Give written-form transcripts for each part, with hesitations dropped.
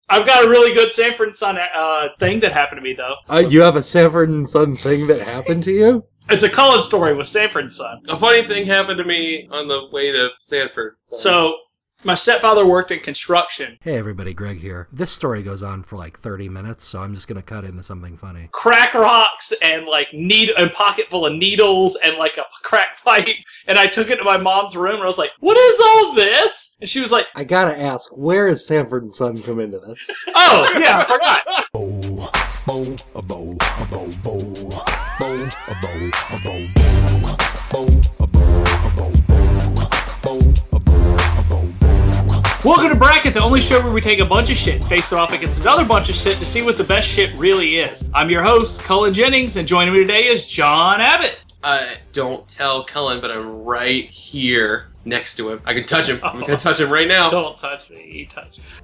I've got a really good Sanford & Son thing that happened to me, though. You have a Sanford & Son thing that happened to you? It's a college story with Sanford & Son. A funny thing happened to me on the way to Sanford. So, my stepfather worked in construction. Hey everybody, Greg here. This story goes on for like 30 minutes, so I'm just going to cut into something funny. Crack rocks and like a pocket full of needles and like a crack pipe. And I took it to my mom's room and I was like, what is all this? And she was like, I gotta ask, where does Sanford & Son come into this? Oh, yeah, I forgot. Welcome to Bracket, the only show where we take a bunch of shit and face it off against another bunch of shit to see what the best shit really is. I'm your host, Cullen Jennings, and joining me today is John Abbott. Don't tell Cullen, but I'm right here next to him. I can touch him. I'm going to touch him right now. Don't touch me.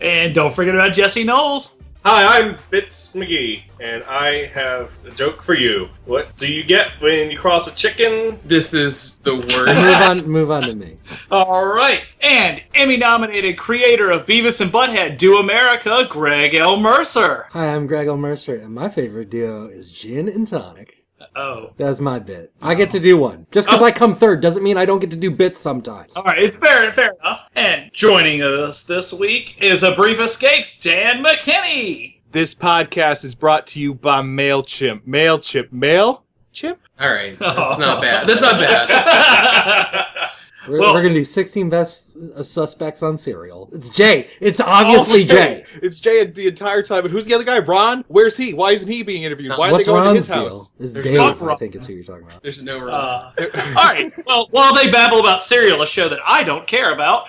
And don't forget about Jesse Knowles. Hi, I'm Fitz McGee, and I have a joke for you. What do you get when you cross a chicken? This is the worst. Move on to me. All right. And Emmy-nominated creator of Beavis and Butthead Do America, Greg L. Mercer. Hi, I'm Greg L. Mercer, and my favorite duo is Gin and Tonic. Oh. That's my bit. I get to do one. Just because I come third doesn't mean I don't get to do bits sometimes. All right, it's fair enough. And joining us this week is A Brief Escape's Dan McKinney. This podcast is brought to you by MailChimp. MailChimp? All right, that's not bad. That's not bad. We're going to do 16 best suspects on Serial. It's Jay. It's obviously Jay. It's Jay the entire time. But who's the other guy? Ron? Where's he? Why isn't he being interviewed? Why are they going to his house? It's Dave, I think is who you're talking about. There's no Ron. All right. Well, while they babble about Serial, a show that I don't care about,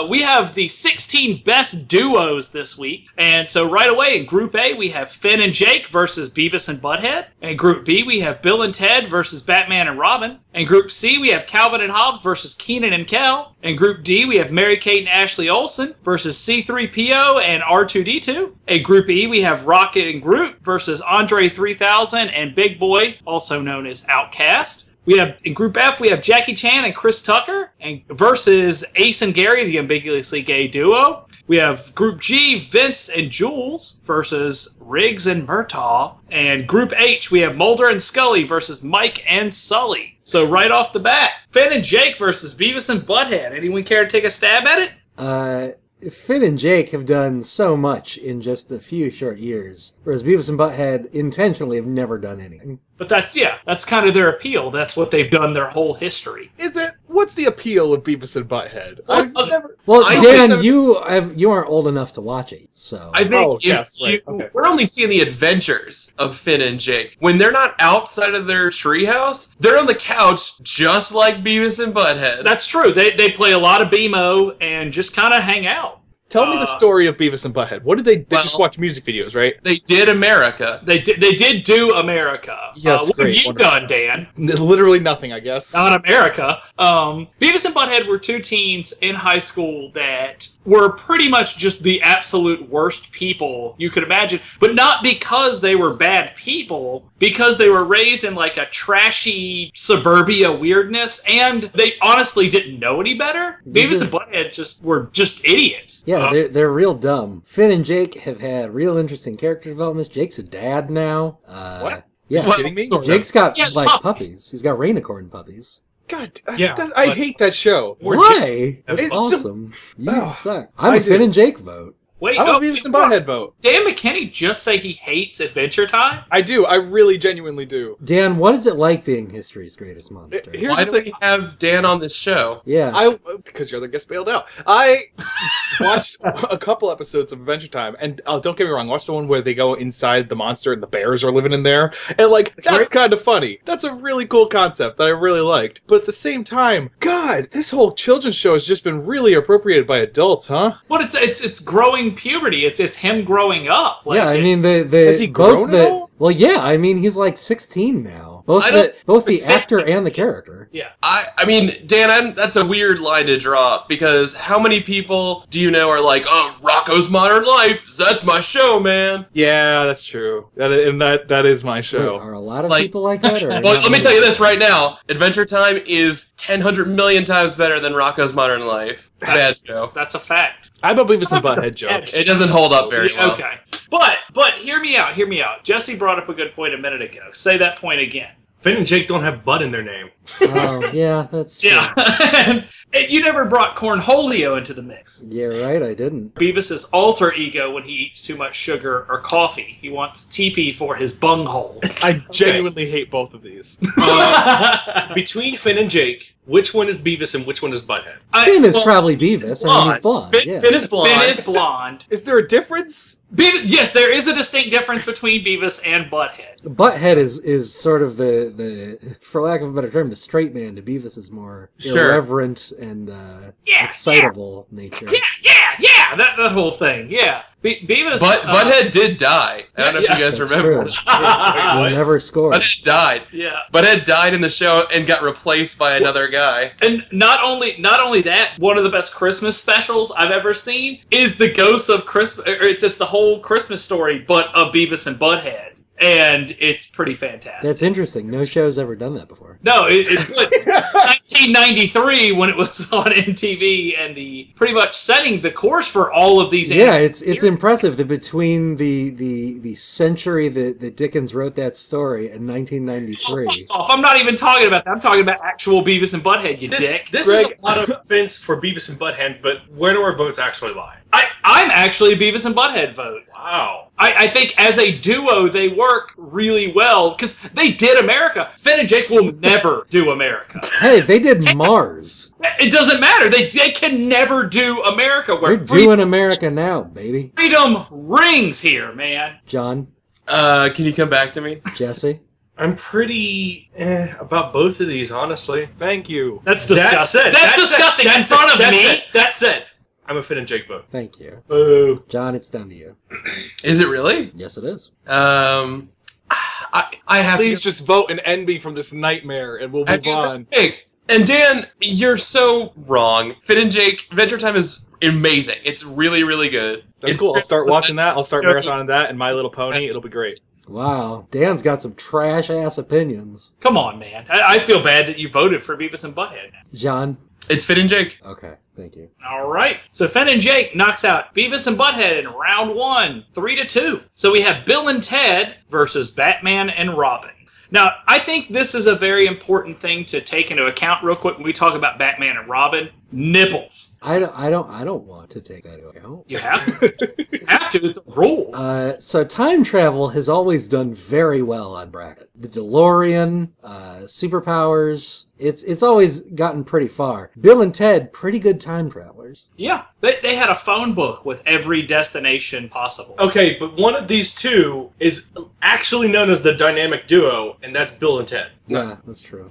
we have the 16 best duos this week. And so right away in Group A, we have Finn and Jake versus Beavis and Butthead. In Group B, we have Bill and Ted versus Batman and Robin. In Group C, we have Calvin and Hobbes versus Keenan and Kel. In Group D, we have Mary-Kate and Ashley Olsen versus C-3PO and R2-D2. In Group E, we have Rocket and Groot versus Andre 3000 and Big Boy, also known as Outcast. In Group F, we have Jackie Chan and Chris Tucker versus Ace and Gary, the ambiguously gay duo. We have Group G, Vince and Jules versus Riggs and Murtaugh. And Group H, we have Mulder and Scully versus Mike and Sully. So right off the bat, Finn and Jake versus Beavis and Butthead. Anyone care to take a stab at it? Finn and Jake have done so much in just a few short years, whereas Beavis and Butthead intentionally have never done anything. But that's kind of their appeal. That's what they've done their whole history. Is it? What's the appeal of Beavis and Butthead? Well, Dan, you aren't old enough to watch it, so... I think we're only seeing the adventures of Finn and Jake. When they're not outside of their treehouse, they're on the couch just like Beavis and Butthead. That's true. They play a lot of BMO and just kind of hang out. Tell me the story of Beavis and Butthead. What did they just watch music videos, right? They did America. They did do America. Yes, what great. have you done, Dan? Literally nothing, I guess. Not America. Beavis and Butthead were two teens in high school that were pretty much just the absolute worst people you could imagine. But not because they were bad people, because they were raised in like a trashy suburbia weirdness, and they honestly didn't know any better. Beavis and Butthead were just idiots. Yeah, they're real dumb. Finn and Jake have had real interesting character developments. Jake's a dad now. What? Yeah. Are you kidding me? Jake's got puppies. puppies. He's got rainicorn puppies. God, Yeah, I hate that show. Why? It's It's awesome. You suck. I I'm a do. Finn and Jake vote. Wait, I'm a Beavis and Butthead vote. Dan McKinney just say he hates Adventure Time? I do. I really genuinely do. Dan, what is it like being history's greatest monster? Here's Why the do thing. we have Dan on this show? Yeah. Because you're the guest bailed out. I watched a couple episodes of Adventure Time, and don't get me wrong, watch the one where they go inside the monster and the bears are living in there, and like that's kind of funny. That's a really cool concept that I really liked. But at the same time, God, this whole children's show has just been really appropriated by adults, huh? But it's growing puberty. It's him growing up. Yeah, I mean, Has he grown at all? Well, yeah, I mean, he's like 16 now. all. Both I don't- both the it's actor fancy. and the character. Yeah. I mean, Dan, that's a weird line to draw because how many people do you know are like, oh, Rocco's Modern Life, that's my show, man. Yeah, that's true. That is my Wait, show. are a lot of Like- people like that? Or Well, not let me many? tell you this right now. Adventure Time is 100 million times better than Rocco's Modern Life. It's a bad show. That's a fact. I'm a Beavis and That's a Butthead joke. bad It doesn't hold up very well. Okay. But hear me out. Jesse brought up a good point a minute ago. Say that point again. Finn and Jake don't have Bud in their name. Oh, yeah, that's true. Yeah. And you never brought Cornholio into the mix. Yeah, right, I didn't. Beavis's alter ego when he eats too much sugar or coffee. He wants TP for his bunghole. I genuinely hate both of these. Between Finn and Jake, which one is Beavis and which one is Butthead? Finn is probably Beavis. I mean, he's blonde. Finn, Yeah. Finn is blonde. Finn is blonde. Is there a difference? Yes, there is a distinct difference between Beavis and Butthead. Butthead is sort of the for lack of a better term, the straight man. To Beavis is more Sure. irreverent and Yeah, excitable nature. Yeah, that whole thing. Yeah, Beavis. But Butthead did die. I don't know if Yeah, you guys That's remember. true. Butthead. We'll never score. Butthead died. Yeah, Butthead died in the show and got replaced by another guy. and not only that, one of the best Christmas specials I've ever seen is the Ghosts of Christmas. It's the whole Christmas story, but of Beavis and Butthead, and it's pretty fantastic. That's interesting. No show's ever done that before. No, it 1993 when it was on MTV, and pretty much setting the course for all of these. Yeah, it's impressive that between the century that Dickens wrote that story and 1993. I'm not even talking about that. I'm talking about actual Beavis and Butthead, you dick. This Greg- is a lot of offense for Beavis and Butthead, but where do our votes actually lie? I'm actually a Beavis and Butthead vote. Wow. I think as a duo they work really well because they did America. Finn and Jake will never do America. Hey, they did Mars. It doesn't matter. They can never do America. Where We're doing America now, baby. freedom rings here, man. John, Can you come back to me? Jesse. I'm pretty about both of these, honestly. Thank you. That's That disgusting. said- That's that said- disgusting in that front said- of that me. said- That said, I'm a Finn and Jake vote. Thank you. Boo. John, it's down to you. Is it really? Yes, it is. I have Please to. just vote and end me from this nightmare, and we'll move on. Hey, and Dan, you're so wrong. Finn and Jake, Adventure Time is amazing. It's really, really good. That's It's cool. I'll start watching that. I'll start Yeah. marathoning that and My Little Pony. It'll be great. Wow, Dan's got some trash ass opinions. Come on, man. I feel bad that you voted for Beavis and Butthead. John. It's Finn and Jake. Okay, thank you. All right. So Finn and Jake knocks out Beavis and Butthead in round 1, 3-2. So we have Bill and Ted versus Batman and Robin. Now, I think this is a very important thing to take into account real quick when we talk about Batman and Robin. Nipples. I don't want to take that into account. You have to. You have to. It's a rule. So time travel has always done very well on bracket. The DeLorean, superpowers. It's always gotten pretty far. Bill and Ted, pretty good time travelers. Yeah. They had a phone book with every destination possible. Okay, but one of these two is actually known as the dynamic duo, and that's Bill and Ted. Yeah, that's true.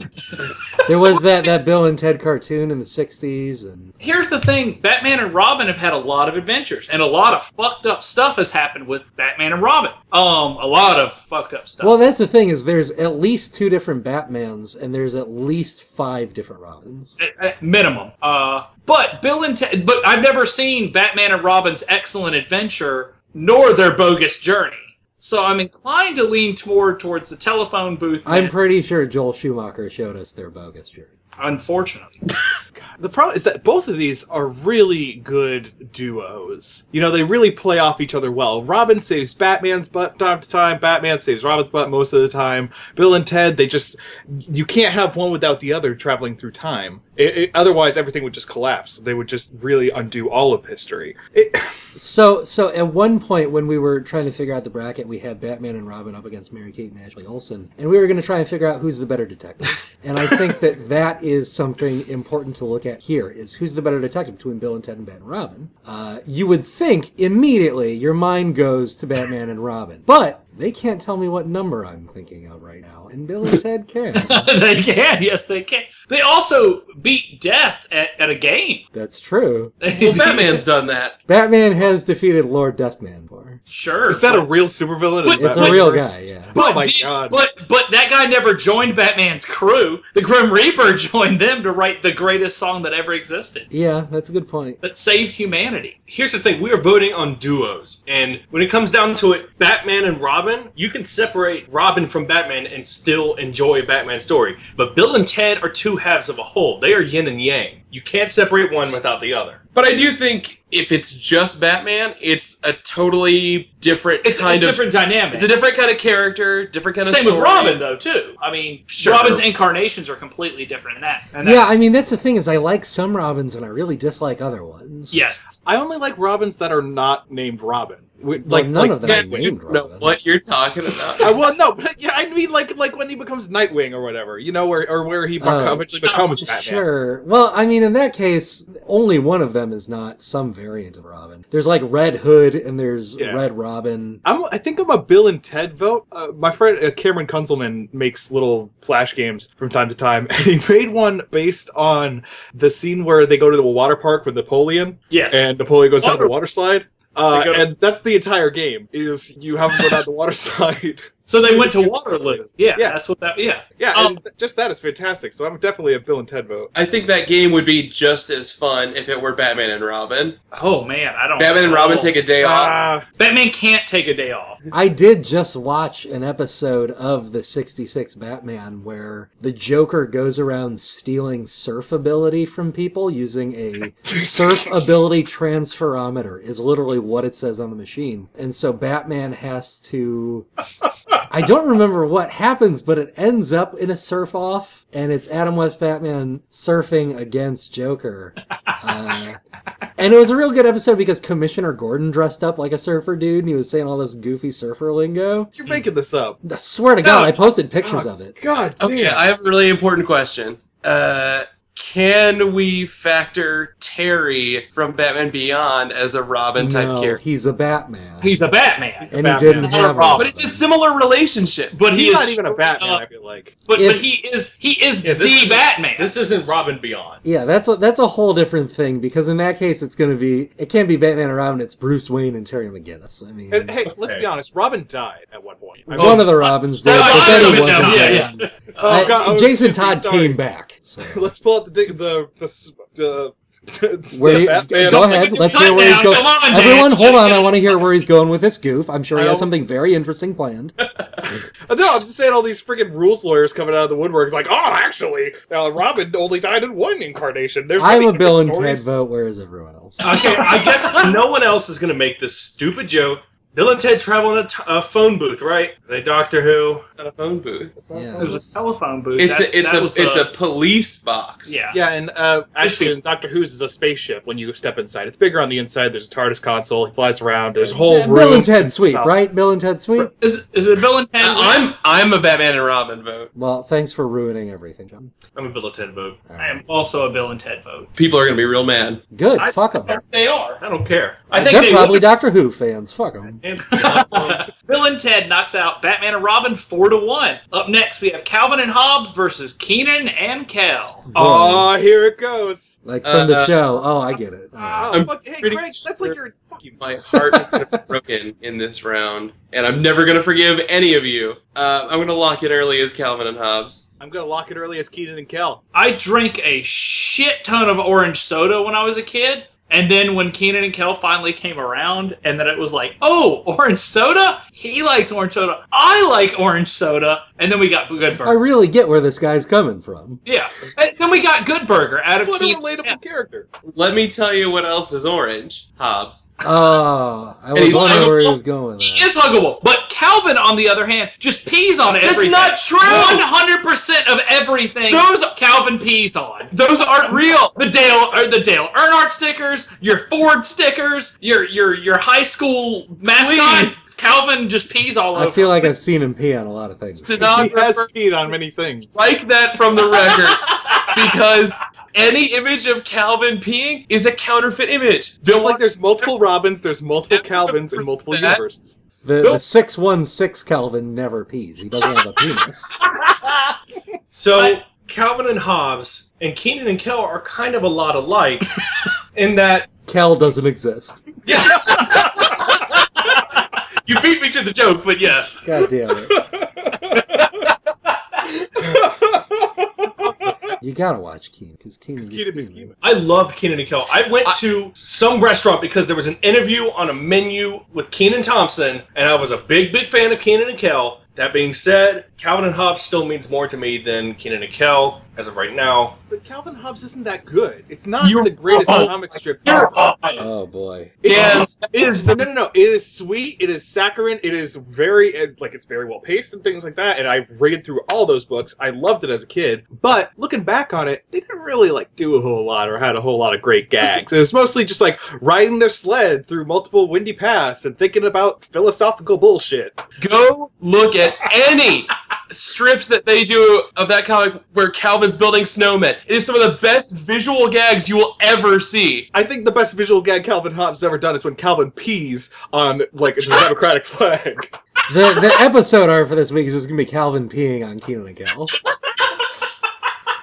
There was that Bill and Ted cartoon in the 60s, and Here's the thing. Batman and Robin have had a lot of adventures, and a lot of fucked up stuff has happened with Batman and Robin. A lot of fucked up stuff. well, that's the thing is there's at least 2 different Batmans, and there's at least 5 different Robins. At minimum. But Bill and Ted, but I've never seen Batman and Robin's Excellent Adventure nor their Bogus Journey. So I'm inclined to lean towards the telephone booth. I'm man. pretty sure Joel Schumacher showed us their bogus journey. Unfortunately. The problem is that both of these are really good duos. You know, they really play off each other well. Robin saves Batman's butt time to time. Batman saves Robin's butt most of the time. Bill and Ted, you can't have one without the other traveling through time. Otherwise, everything would just collapse. They would just really undo all of history. So at one point when we were trying to figure out the bracket, we had Batman and Robin up against Mary-Kate and Ashley Olsen, and we were going to try and figure out who's the better detective. And I think that is something important to look at here, is who's the better detective between Bill and Ted and Batman and Robin. You would think immediately your mind goes to Batman and Robin. But They can't tell me what number I'm thinking of right now, and Bill and Ted can. They can, yes, they can. They also beat death at a game. That's true. Well, Batman's done that. Batman has defeated Lord Deathman before. Sure. Is that a real supervillain? in It's a Batman real universe? guy, yeah. But, Oh my God. but that guy never joined Batman's crew. The Grim Reaper joined them to write the greatest song that ever existed. Yeah, that's a good point. That saved humanity. Here's the thing: we are voting on duos, and when it comes down to it, Batman and Robin, you can separate Robin from Batman and still enjoy a Batman story. But Bill and Ted are two halves of a whole. They are yin and yang. You can't separate one without the other. But I do think if it's just Batman, it's a totally different kind of different dynamic. It's a different kind of character, different kind of Same story. with Robin, though, too. I mean, Sure. Robin's incarnations are completely different in that. Yeah, I mean, that's the thing is I like some Robins and I really dislike other ones. Yes. I only like Robins that are not named Robin. Like, none of them are You named know Robin. what you're talking about. Well, no, but yeah, I mean, like when he becomes Nightwing or whatever, you know, where he eventually becomes Batman. Sure. Well, I mean, in that case, only one of them is not some variant of Robin. There's like Red Hood and there's Yeah. Red Robin. I think I'm a Bill and Ted vote. My friend Cameron Kunzelman makes little flash games from time to time, and he made one based on the scene where they go to the water park with Napoleon. Yes. And Napoleon goes down the water slide. go to- And that's the entire game, is you have them go down the water slide. So they went to Waterloo. Yeah, Yeah. that's what that. Yeah. Yeah, Um, and just that is fantastic. So I'm definitely a Bill and Ted vote. I think that game would be just as fun if it were Batman and Robin. Oh man, I don't. Batman and Robin take a day off. Ah, Batman can't take a day off. I did just watch an episode of the 66 Batman where the Joker goes around stealing surf ability from people using a surf ability transferometer is literally what it says on the machine. And so Batman has to... I don't remember what happens, but it ends up in a surf off, and it's Adam West Batman surfing against Joker. And it was a real good episode because Commissioner Gordon dressed up like a surfer dude, and he was saying all this goofy surfer lingo. you're making this up. I swear to God, I posted pictures of it. God damn. Okay, I have a really important question. Can we factor Terry from Batman Beyond as a Robin type No, character? he's a Batman. He's a Batman. He's and Batman. he didn't It's have Robin. But it's a similar relationship. But He's he not is even a Batman, I feel like. But If- he is Yeah, this the isn't- Batman. This isn't Robin Beyond. Yeah, that's a whole different thing because in that case it can't be Batman and Robin, it's Bruce Wayne and Terry McGinnis. I mean, And hey, let's Okay. be honest. Robin died at one point. I mean, one of the Robins did, So but then Robin he was wasn't down, dead. yeah. Oh, God, I was Jason confused, Todd sorry. came back. So. Let's pull out the Where he, Batman. go ahead, let's hear where he's Down, going. come on, Everyone, Dan. hold on, I want to hear where he's going with this goof. I'm sure he I has don't- something very interesting planned. No, I'm just saying all these freaking rules lawyers coming out of the woodwork. It's like, oh, actually, Robin only died in one incarnation. There's I'm many a Bill and different Ted stories. vote, where is everyone else? Okay, I guess no one else is going to make this stupid joke. Bill and Ted travel in a phone booth, right? They Doctor Who. It's not a phone booth. Yeah. It was a telephone booth. It's a police box. Yeah. Yeah, and actually, in Doctor Who's is a spaceship when you step inside. It's bigger on the inside. There's a TARDIS console. He flies around. There's whole rooms. Bill and Ted and Sweet, stuff. right? Bill and Ted Sweet? Is it Bill and Ted? I'm a Batman and Robin vote. Well, thanks for ruining everything, John. I'm a Bill and Ted vote. All I am right. also a Bill and Ted vote. People are gonna be real mad. Good, I- fuck them. They are. I don't care. I think They're they probably would. Doctor Who fans. Fuck them. And, Bill and Ted knocks out Batman and Robin 4-1. Up next, we have Calvin and Hobbes versus Keenan and Kel. Oh, here it goes. Like from the show. Oh, I get it. All right. Oh, I'm fuck, hey, pretty Greg, that's like your... Fuck you. My heart is gonna be broken in this round, and I'm never gonna forgive any of you. I'm gonna lock it early as Calvin and Hobbes. I'm going to lock it early as Keenan and Kel. I drank a shit ton of orange soda when I was a kid. And then when Keenan and Kel finally came around, and then it was like, oh, orange soda? He likes orange soda. I like orange soda. And then we got Good I Burger. really get where this guy's coming from. Yeah. And then we got Good Burger out of What a Keenan. relatable character. Let me tell you what else is orange, Hobbes. Oh, I was he's wondering where he huggable. was going with He that. is huggable. But Calvin, on the other hand, just pees on That's everything. not true! 100% of everything Those- Calvin pees on. Those aren't real. The Dale Earnhardt stickers, your Ford stickers, your high school mascots. Calvin just pees all over. I feel like I've seen him pee on a lot of things. He has Stenographer, peed on many things. strike that from the record because any image of Calvin peeing is a counterfeit image. Just like there's multiple Robins, there's multiple Calvins in multiple That- universes. The 616 Kelvin never pees. He doesn't have a penis. So Calvin and Hobbes and Kenan and Kel are kind of a lot alike in that Kel doesn't exist. yeah. You beat me to the joke, but yes. God damn it. You gotta watch Kenan, because Kenan's scheming. I loved Kenan and Kel. I went to some restaurant because there was an interview on a menu with Kenan Thompson, and I was a big, big fan of Kenan and Kel. That being said, Calvin and Hobbes still means more to me than Kenan and Kel as of right now. But Calvin Hobbes isn't that good. It's not the greatest comic strip. Oh boy. It is no. It is sweet. It is saccharine. It is very it's very well paced and things like that. And I've read through all those books. I loved it as a kid. But looking back on it, they didn't really do a whole lot or had a whole lot of great gags. It was mostly just riding their sled through multiple windy paths and thinking about philosophical bullshit. Go look at any strips that they do of that comic where Calvin's building snowmen. It is some of the best visual gags you will ever see. I think the best visual gag Calvin Hobbes ever done is when Calvin pees on the Democratic flag. The episode art for this week is just gonna be Calvin peeing on Kenan and Kel.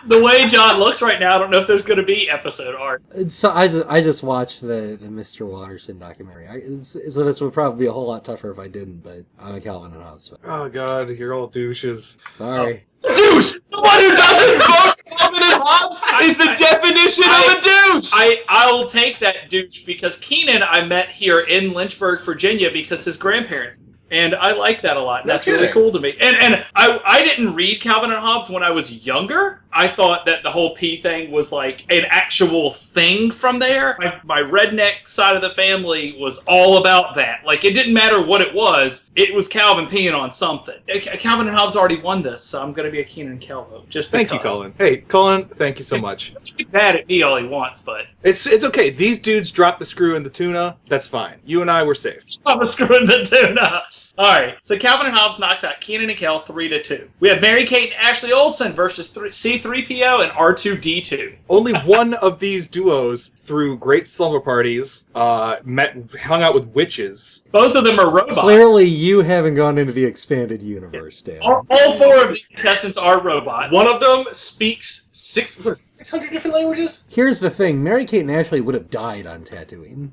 The way John looks right now, I don't know if there's going to be episode art. So I just watched the Mr. Watterson documentary. So this would probably be a whole lot tougher if I didn't, but I'm a Calvin and Hobbes fan. Oh god, you're all douches. Sorry. Douche! Someone who doesn't vote Calvin and Hobbes is the definition of a douche! I'll take that douche because Kenan I met here in Lynchburg, Virginia because his grandparents. And I like that a lot. And that's really cool to me. And I didn't read Calvin and Hobbes when I was younger. I thought that the whole pee thing was like an actual thing from there. My redneck side of the family was all about that. Like, it didn't matter what it was Calvin peeing on something. Calvin and Hobbes already won this, so I'm going to be a Kenan and Kel vote. Just because. Thank you, Colin. Hey, Colin, thank you so much. He's mad at me all he wants, but... It's okay. These dudes dropped the screw in the tuna. That's fine. You and I were safe. I'm screwing the tuna. All right, so Calvin and Hobbes knocks out Kenan and Kel 3-2. We have Mary-Kate and Ashley Olsen versus C-3PO and R2-D2. Only one of these duos, through great slumber parties, hung out with witches. Both of them are robots. Clearly, you haven't gone into the expanded universe, Dan. All four of the contestants are robots. One of them speaks 600 different languages? Here's the thing. Mary-Kate and Ashley would have died on Tatooine.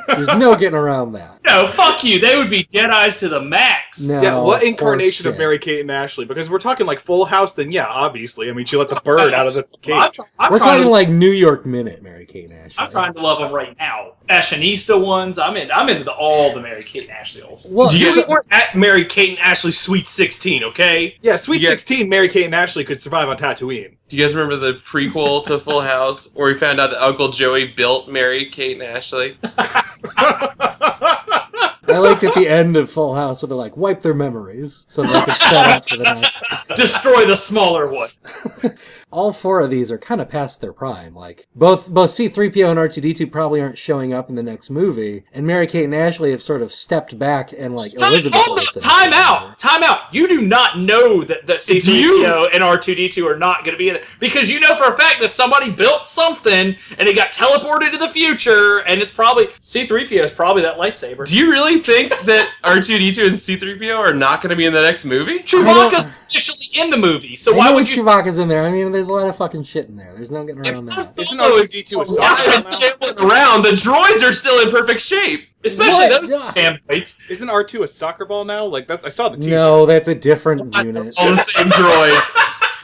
There's no getting around that. No, fuck you. They would be Jedis to the max. No, yeah, what incarnation of Mary-Kate and Ashley? Because we're talking Full House, then yeah, obviously. I mean, she lets a bird out of the cage. We're talking New York Minute Mary-Kate and Ashley. I'm trying to love them right now. Fashionista ones. I'm into all the Mary-Kate and Ashley Olsen. Well, you weren't at Mary-Kate and Ashley Sweet 16, okay? Yeah, Sweet 16, Mary-Kate and Ashley could survive on Tatooine. Do you guys remember the prequel to Full House where we found out that Uncle Joey built Mary-Kate and Ashley? I liked at the end of Full House where they're like, wipe their memories so they can set up for the next. Destroy the smaller one. All four of these are kind of past their prime. Like, both C-3PO and R2-D2 probably aren't showing up in the next movie, and Mary-Kate and Ashley have sort of stepped back and, Elizabeth Olsen. Time out! You do not know that C-3PO and R2-D2 are not going to be in it. Because you know for a fact that somebody built something, and it got teleported to the future, and it's probably... C-3PO is probably that lightsaber. Do you really think that R2-D2 and C-3PO are not going to be in the next movie? Chewbacca's officially in the movie, so why would you... Chewbacca's in there. I mean, there's a lot of fucking shit in there. There's no getting around that. Isn't R2-D2 around? The droids are still in perfect shape. Especially those damn droids. Isn't R2 a soccer ball now? I saw the teaser. No, that's a different unit. All the same droid.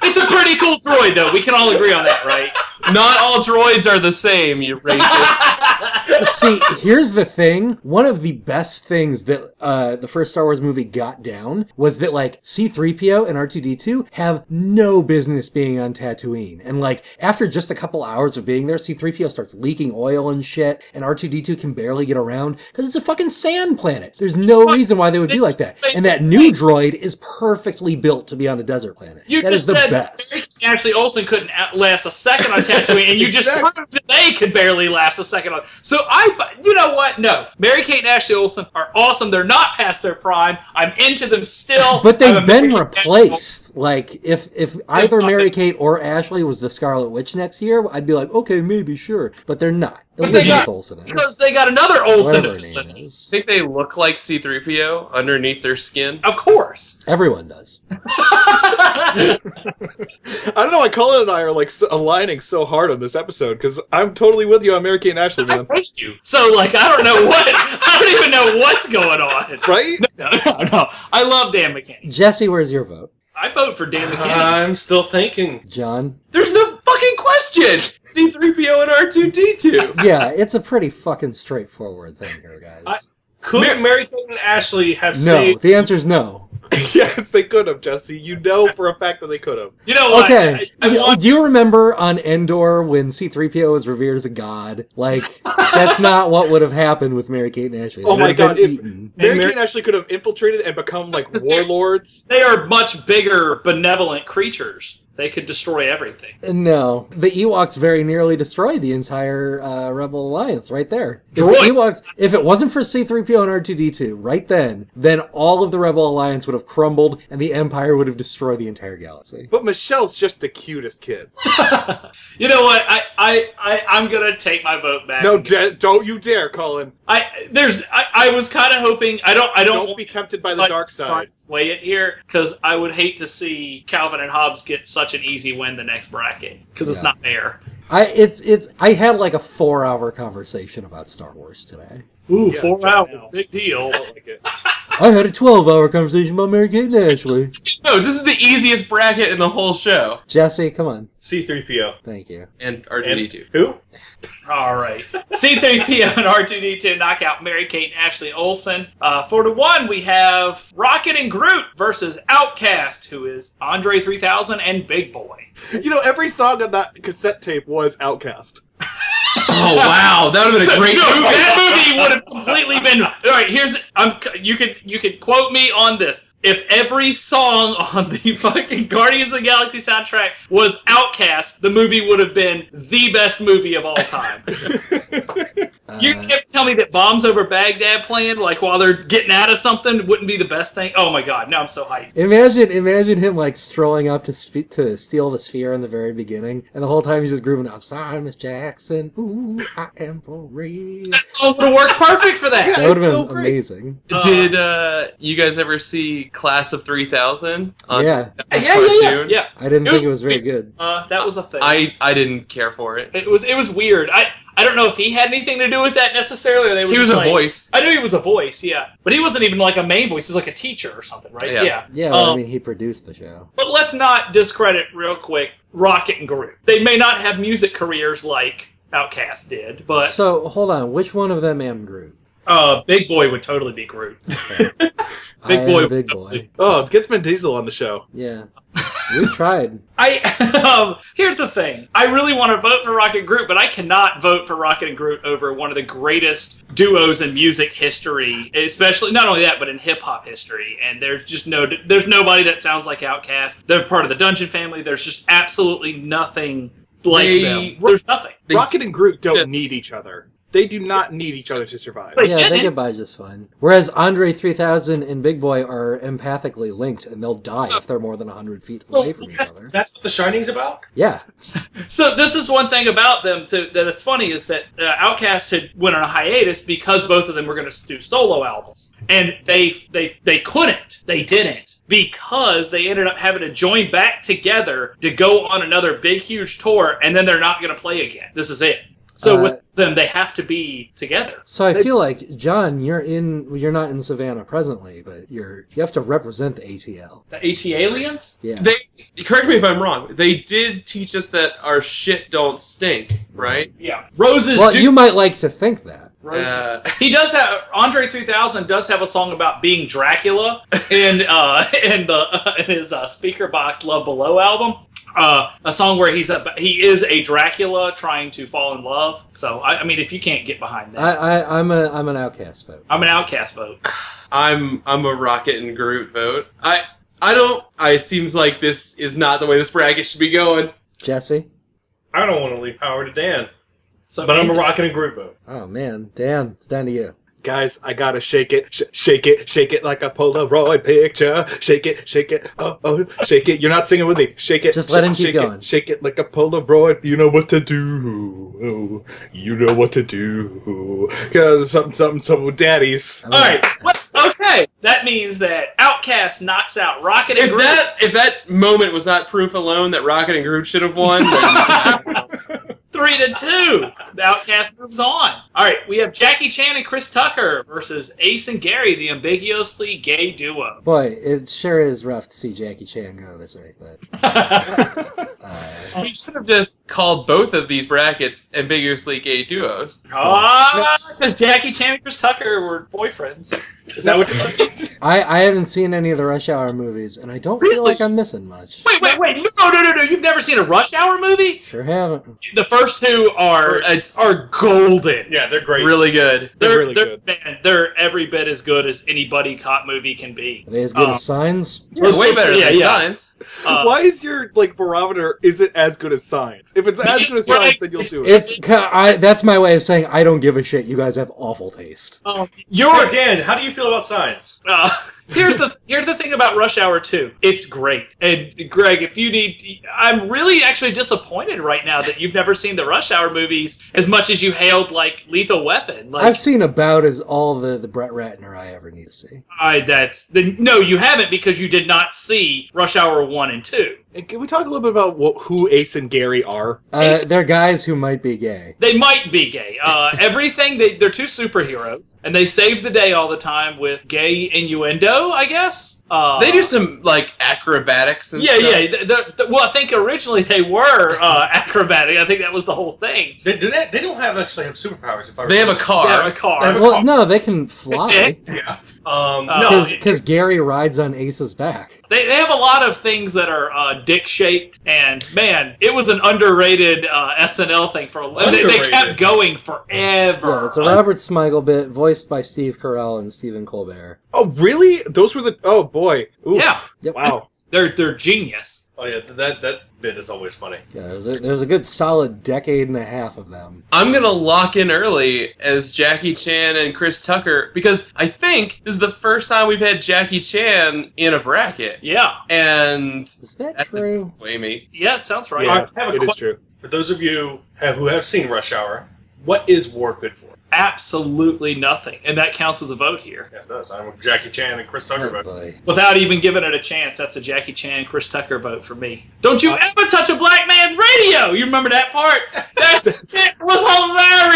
It's a pretty cool droid, though. We can all agree on that, right? Not all droids are the same, you racist. See, here's the thing. One of the best things that the first Star Wars movie got down was that, C-3PO and R2-D2 have no business being on Tatooine. And, after just a couple hours of being there, C-3PO starts leaking oil and shit, and R2-D2 can barely get around because it's a fucking sand planet. There's no reason why they would be like that. And that new droid is perfectly built to be on a desert planet. That is the best. Ashley Olsen couldn't last a second on Tatooine, and you just proved that they could barely last a second on. So you know what? No, Mary-Kate and Ashley Olsen are awesome. They're not past their prime. I'm into them still. But they've been replaced. If either Mary-Kate or Ashley was the Scarlet Witch next year, I'd be like, okay, maybe, sure. But they're not. Elizabeth Olsen is. Because they got another Olsen Whatever to her fill name in. is. Think they look like C-3PO underneath their skin? Of course. Everyone does. I don't know why Colin and I are like aligning so hard on this episode because I'm totally with you on Mary Kate and Ashley, I man. hate you. So, like, I don't know what. I don't even know what's going on. Right? No. I love Dan McKinney. Jesse, where's your vote? I vote for Dan McKinney. I'm still thinking. John? There's no fucking question! C-3PO and R2-D2! Yeah, it's a pretty fucking straightforward thing here, guys. Could Mary Kate and Ashley have No, saved? the answer is no. Yes, they could have, Jesse. You know for a fact that they could have. You know what? Okay, I want do you remember on Endor when C-3PO was revered as a god? Like, that's not what would have happened with Mary Kate and Ashley. They Oh would my have been God, if- eaten. Mary Kate and Ashley could have infiltrated and become like warlords. They are much bigger, benevolent creatures. They could destroy everything. No, the Ewoks very nearly destroyed the entire Rebel Alliance right there. If it wasn't for C-3PO and R2-D2 right then all of the Rebel Alliance would have crumbled and the Empire would have destroyed the entire galaxy. But Michelle's just the cutest kid. You know what? I'm gonna take my vote back. No, don't you dare, Colin. I was kind of hoping. I don't Don't be tempted by the dark side. Sway it here because I would hate to see Calvin and Hobbes get such an easy win the next bracket because it's not fair. I had like a 4-hour conversation about Star Wars today. Ooh, Yeah, 4 just hours, now. big deal. I had a 12-hour conversation about Mary Kate and Ashley. No, this is the easiest bracket in the whole show. Jesse, come on. C-3PO. Thank you. And And R2-D2. who? All right. C-3PO and R2-D2 knock out Mary Kate and Ashley Olsen. 4-1, we have Rocket and Groot versus Outcast, who is Andre 3000 and Big Boy. You know, every song on that cassette tape was Outcast. Oh, wow. That would have been a great movie. That movie would have completely been. All right, you could quote me on this. If every song on the fucking Guardians of the Galaxy soundtrack was Outcast, the movie would have been the best movie of all time. You can't tell me that Bombs Over Baghdad playing, like, while they're getting out of something, wouldn't be the best thing? Oh my god, now I'm so hyped. Imagine him like strolling up to steal the sphere in the very beginning, and the whole time he's just grooving up. Sorry, Miss Jackson. Ooh, I am for real. That song would have worked perfect for that. That would It's have so been great. amazing. Did you guys ever see Class of 3000? Yeah, Cartoon? Yeah. I didn't think it was very good. That was a thing. I didn't care for it. It was weird. I don't know if he had anything to do with that necessarily. Or they were He was just a like- voice. I knew he was a voice, yeah, but he wasn't even like a main voice. He was like a teacher or something, right? Yeah. Yeah, well, I mean, he produced the show. But let's not discredit real quick Rocket and Groot. They may not have music careers like Outkast did, but So, hold on. Which one of them am Groot? Big Boy would totally be Groot. I Boy- am Big Boy. Oh, get Vin Diesel on the show. Yeah. We've tried. Here's the thing. I really want to vote for Rocket and Groot, but I cannot vote for Rocket and Groot over one of the greatest duos in music history, especially, not only that, but in hip-hop history. And there's nobody that sounds like Outkast. They're part of the Dungeon family. There's just absolutely nothing like them. There's nothing. Rocket and Groot don't Yes. need each other. They do not need each other to survive. Wait, Yeah, they didn't- get by just fine. Whereas Andre 3000 and Big Boy are empathically linked, and they'll die if they're more than 100 feet away from each other. That's what The Shining's about? Yeah. So this is one thing about them that's funny is that Outkast had went on a hiatus because both of them were going to do solo albums, and they couldn't, they didn't, because they ended up having to join back together to go on another big huge tour, and then they're not going to play again. This is it. So with them, they have to be together. So I feel like, John, you're not in Savannah presently, but you have to represent the ATL. The AT aliens? Yeah. Correct me if I'm wrong. They did teach us that our shit don't stink, right? Yeah. Roses. Well, do- you might like to think that. Roses. He does have Andre 3000 does have a song about being Dracula in his Speaker Box Love Below album. A song where he is a Dracula trying to fall in love. So I mean, if you can't get behind that, I'm an Outcast vote. I'm an Outcast vote. I'm a Rocket and Groot vote. It seems like this is not the way this bracket should be going. Jesse? I don't want to leave power to Dan. So But I'm a Rocket and Groot vote. Oh man, Dan, it's down to you. Guys, I gotta shake it, shake it like a Polaroid picture. Shake it, oh, shake it. You're not singing with me. Shake it. Just let him keep shake going. Shake it like a Polaroid. You know what to do. You know what to do. Cause something with daddies. All right. Okay. That means that Outcast knocks out Rocket and Groot. If that moment was not proof alone that Rocket and Groot should have won, then 3-2. The Outcast moves on. All right, we have Jackie Chan and Chris Tucker versus Ace and Gary, the ambiguously gay duo. Boy, it sure is rough to see Jackie Chan go this way, but we should have just called both of these brackets ambiguously gay duos. Because Jackie Chan and Chris Tucker were boyfriends. Is that what you're saying? I haven't seen any of the Rush Hour movies, and I don't feel like I'm missing much. Wait. No. You've never seen a Rush Hour movie? Sure haven't. The first two are golden. Yeah, they're great. Really good. They're really good. Man, they're every bit as good as any buddy cop movie can be. Are they as good as Signs? Yeah, way better than Signs. Why is your barometer? Is it as good as Signs? If it's as good as Signs, then you'll do it. That's my way of saying I don't give a shit. You guys have awful taste. Hey, Dan, how do you feel about Signs? Here's the thing about Rush Hour 2. It's great. And Greg, if you need... I'm really actually disappointed right now that you've never seen the Rush Hour movies as much as you hailed, like, Lethal Weapon. Like, I've seen about as all the Brett Ratner I ever need to see. No, you haven't, because you did not see Rush Hour 1 and 2. Can we talk a little bit about who Ace and Gary are? They're guys who might be gay. They might be gay. They're two superheroes, and they save the day all the time with gay innuendo, I guess. They do some acrobatics and stuff. Well, I think originally they were acrobatic. I think that was the whole thing. They don't actually have superpowers. They have a car. They have a car. Well, no, they can fly. Yeah. Because Gary rides on Ace's back. They have a lot of things that are dick-shaped, and man, it was an underrated SNL thing for a long time. They kept going forever. Yeah, it's a Robert Smigel bit, voiced by Steve Carell and Stephen Colbert. Oh, really? Those were the... Oh, boy. Oof. Yeah. Yep. Wow. They're genius. Oh yeah, that bit is always funny. Yeah, there's a good solid decade and a half of them. I'm gonna lock in early as Jackie Chan and Chris Tucker because I think this is the first time we've had Jackie Chan in a bracket. Yeah. And Is that true? Amy. Yeah, it sounds right. Yeah, I have a it is question true. for those of you who have seen Rush Hour. What is war good for? Absolutely nothing. And that counts as a vote here. Yes, it does. I'm with Jackie Chan and Chris Tucker Oh, vote. boy. Without even giving it a chance, that's a Jackie Chan, Chris Tucker vote for me. Don't you ever touch a black man's radio! You remember that part? It was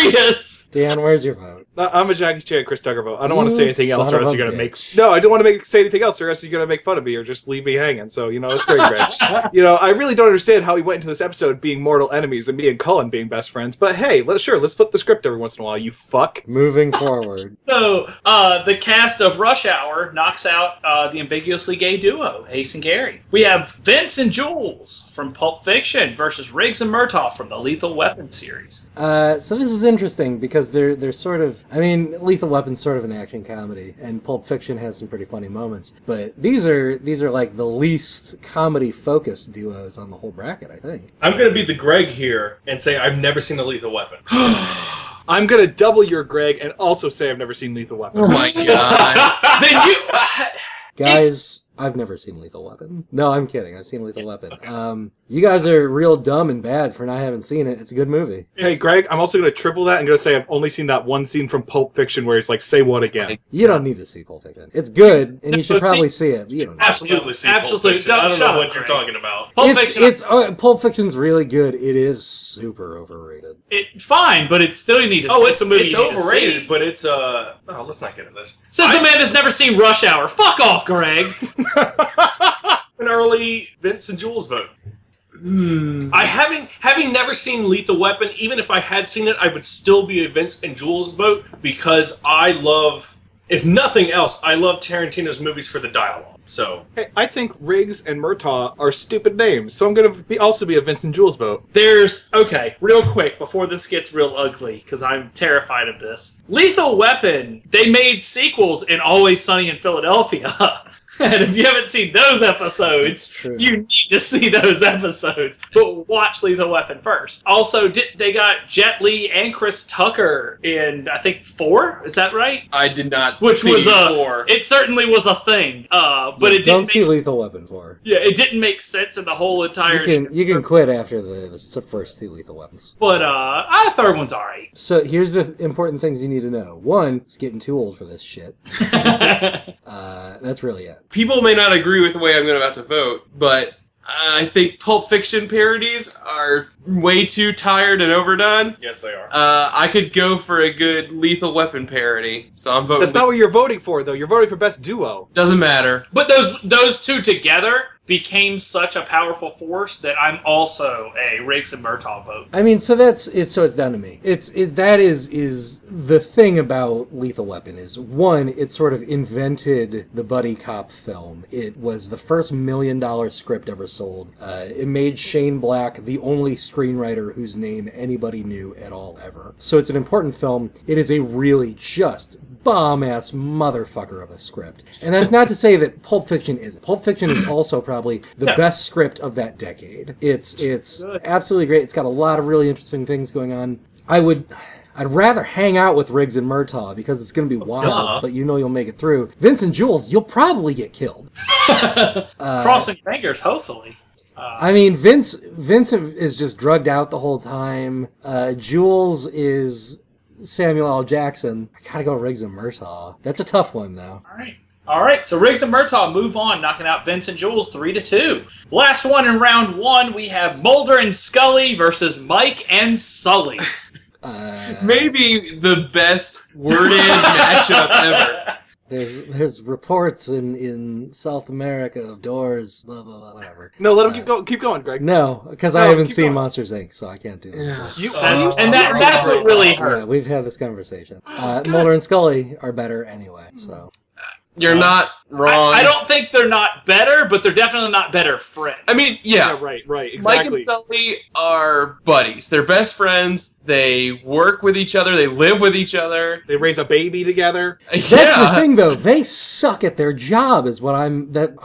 hilarious! Dan, where's your vote? I'm a Jackie Chan, Chris Tucker vote. I don't want to say anything else, son or else of you're a gonna make. bitch. No, I don't want to say anything else, or else you're gonna make fun of me, or just leave me hanging. So it's great, Greg. I really don't understand how we went into this episode being mortal enemies and me and Cullen being best friends. But hey, let's flip the script every once in a while. You fuck. Moving forward. So, the cast of Rush Hour knocks out the ambiguously gay duo, Ace and Gary. We have Vince and Jules from Pulp Fiction versus Riggs and Murtaugh from the Lethal Weapon series. So this is interesting because they're sort of... I mean, Lethal Weapon's sort of an action comedy, and Pulp Fiction has some pretty funny moments. But these are like the least comedy-focused duos on the whole bracket, I think. I'm going to be the Greg here and say I've never seen The Lethal Weapon. I'm gonna double your Greg and also say I've never seen Lethal Weapon. Oh my god. Then you... Guys, I've never seen Lethal Weapon. No, I'm kidding. I've seen Lethal Weapon. You guys are real dumb and bad for not having seen it. It's a good movie. Hey, Greg, I'm also gonna triple that and gonna say I've only seen that one scene from Pulp Fiction where he's like, "Say what again?" You don't need to see Pulp Fiction. It's good, and you should probably see it. But you don't need to. Absolutely see Pulp Absolutely. Fiction. I don't Shut know up, what you're Greg. talking about. Pulp Fiction... Pulp Fiction's really good. It is super overrated. Fine, but it still you need to see. It's a movie it's you need to overrated, see. but it's let's not get into this. Says the man that's never seen Rush Hour. Fuck off, Greg. An early Vince and Jules vote. I having never seen Lethal Weapon, even if I had seen it, I would still be a Vince and Jules vote because I love, if nothing else, I love Tarantino's movies for the dialogue. So Hey, I think Riggs and Murtaugh are stupid names, so I'm gonna also be a Vince and Jules vote. Okay, real quick, before this gets real ugly, because I'm terrified of this. Lethal Weapon, they made sequels in Always Sunny in Philadelphia. And if you haven't seen those That's episodes, true. you need to see those episodes. But watch Lethal Weapon first. Also, they got Jet Li and Chris Tucker in, I think, 4? Is that right? I did not Which see was four. it certainly was a thing. But it Don't didn't see make, Lethal Weapon 4. yeah, it didn't make sense in the whole entire. You can quit after the first 2 Lethal Weapons. But the third one's alright. So here's the important things you need to know. One, it's getting too old for this shit. That's really it. People may not agree with the way I'm about to vote, but I think Pulp Fiction parodies are way too tired and overdone. Yes, they are. I could go for a good Lethal Weapon parody, so I'm voting. That's not what you're voting for, though. You're voting for best duo. Doesn't matter. But those two together became such a powerful force that I'm also a Riggs and Murtaugh vote. I mean, so that's it. So it's down to me. That is the thing about Lethal Weapon is one, it sort of invented the buddy cop film. It was the first $1 million script ever sold. It made Shane Black the only screenwriter whose name anybody knew at all ever. So it's an important film. It is a really just bomb-ass motherfucker of a script. And that's not to say that Pulp Fiction isn't. Pulp Fiction is also probably the best script of that decade. It's absolutely great. It's got a lot of really interesting things going on. I'd rather hang out with Riggs and Murtaugh because it's going to be wild, but you know you'll make it through. Vincent Jules, you'll probably get killed. Crossing fingers, hopefully. I mean, Vincent is just drugged out the whole time. Jules is Samuel L. Jackson. I gotta go Riggs and Murtaugh. That's a tough one, though. All right. So Riggs and Murtaugh move on, knocking out Vincent Jules 3-2. Last one in round 1, we have Mulder and Scully versus Mike and Sully. Maybe the best worded matchup ever. There's reports in South America of doors, blah blah blah, whatever. No, let him keep going, Greg. No, because I haven't seen Monsters Inc., so I can't do this. That's what really hurts. Yeah, we've had this conversation. Mulder and Scully are better anyway, so. You're not wrong. I don't think they're not better, but they're definitely not better friends. I mean, yeah. Right, exactly. Mike and Sully are buddies. They're best friends. They work with each other. They live with each other. They raise a baby together. That's the thing, though. They suck at their job, is what I'm. No.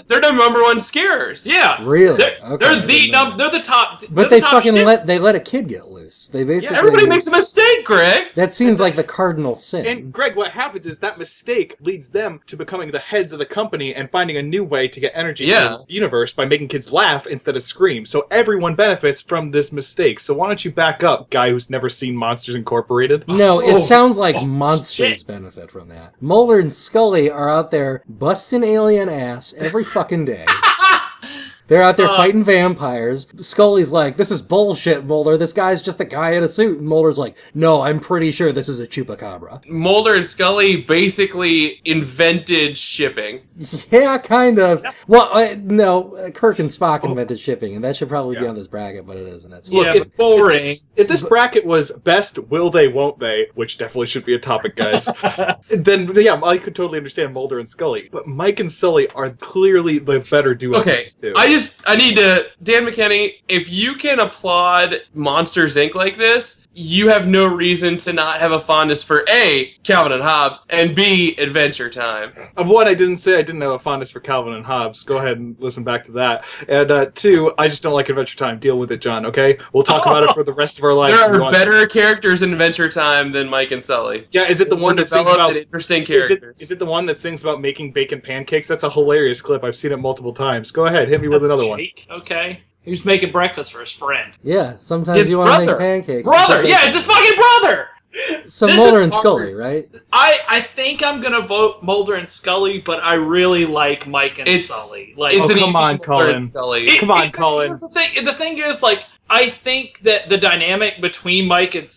They're the number one scarers. Yeah, really. They're the top. But they fucking let a kid get loose. They basically everybody makes a mistake, Greg. That seems like the cardinal sin. And Greg, what happens is that mistake leads them to becoming the heads of the company and finding a new way to get energy in the universe by making kids laugh instead of scream. So everyone benefits from this mistake. So why don't you back up, guy who's never seen Monsters Incorporated? No, it sounds like monsters benefit from that. Mulder and Scully are out there busting alien ass every fucking day. They're out there fighting vampires. Scully's like, this is bullshit, Mulder. This guy's just a guy in a suit. And Mulder's like, no, I'm pretty sure this is a chupacabra. Mulder and Scully basically invented shipping. Yeah, kind of. Well, no, Kirk and Spock invented shipping, and that should probably be on this bracket, but it isn't. That's Look, it's boring. If this bracket was best will they, won't they, which definitely should be a topic, guys, then, yeah, I could totally understand Mulder and Scully. But Mike and Sully are clearly the better duo. Okay, too. I need to, Dan McKinney, if you can applaud Monsters Inc. like this, you have no reason to not have a fondness for A, Calvin and Hobbes, and B, Adventure Time. Of one, I didn't say I didn't have a fondness for Calvin and Hobbes. Go ahead and listen back to that. And two, I just don't like Adventure Time. Deal with it, John, okay? We'll talk about it for the rest of our lives. There are better characters in Adventure Time than Mike and Sully. Yeah, is it the one that sings about... interesting characters. Is it the one that sings about making bacon pancakes? That's a hilarious clip. I've seen it multiple times. Go ahead, hit me with another one. Okay. He was making breakfast for his friend. Yeah, sometimes you want to make pancakes. Brother! Yeah, it's his fucking brother! So Mulder and Scully, right? I think I'm gonna vote Mulder and Scully, but I really like Mike and Sully. Like, come on, Colin. Come on, Colin. The thing is, like, I think that the dynamic between Mike and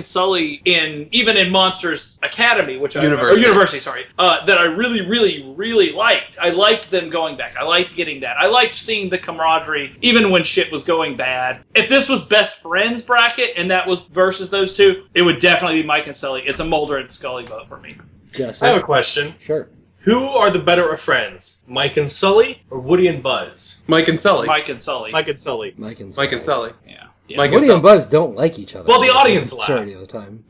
Sully even in Monsters Academy, University, that I really, really, really liked. I liked them going back. I liked getting that. I liked seeing the camaraderie, even when shit was going bad. If this was best friends bracket and that was versus those two, it would definitely be Mike and Sully. It's a Mulder and Scully vote for me. Yes. I have a question. Sure. Who are the better of friends, Mike and Sully or Woody and Buzz? Mike and Sully. Mike and Sully. Mike and Sully. Mike and Sully. Yeah. Yeah. Mike Woody and and Buzz don't like each other. Well, the audience laugh. majority of the time.